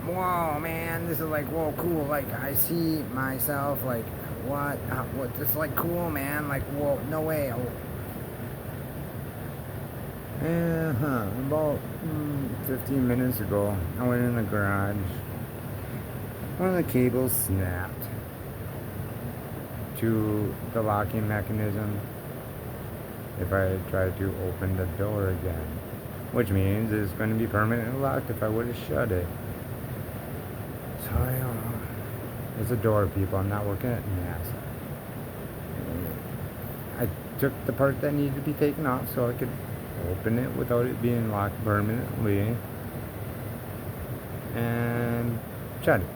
whoa, man, this is like, whoa, cool. Like, I see myself, like, what, this is like cool, man. Like, whoa, no way. Oh. About 15 minutes ago, I went in the garage. One of the cables snapped to the locking mechanism if I try to open the door again, which means it's going to be permanently locked if I would have shut it. So it's a door, people. I'm not working at NASA. I took the part that needed to be taken off so I could open it without it being locked permanently and shut it.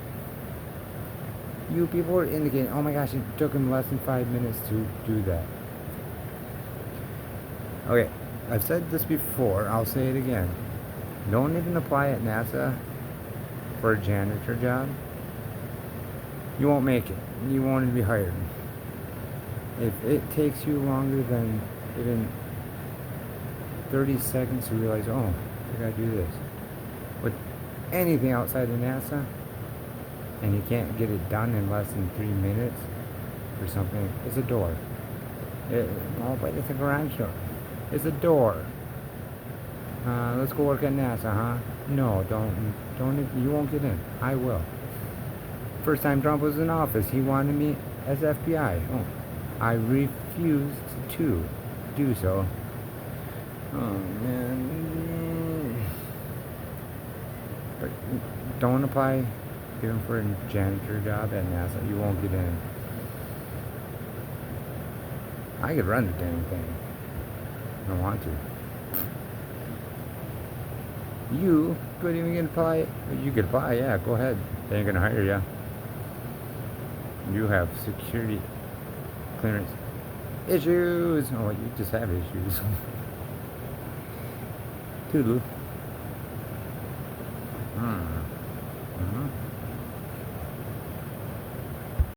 You people were indicating, oh my gosh, it took him less than 5 minutes to do that. Okay, I've said this before, I'll say it again. Don't even apply at NASA for a janitor job. You won't make it. You won't even be hired. If it takes you longer than even 30 seconds to realize, oh, I gotta do this. With anything outside of NASA, and you can't get it done in less than 3 minutes or something, it's a door. But it's a garage door. It's a door. Let's go work at NASA, huh? No, don't, you won't get in. I will. First time Trump was in office, he wanted me as FBI. Oh, I refused to do so. Oh, man. But don't apply even for a janitor job at NASA. You won't get in. I could run the dang thing. I don't want to. You couldn't even get apply. You could apply, yeah, go ahead. They ain't gonna hire you. You have security clearance issues. Oh, you just have issues. Toodaloo.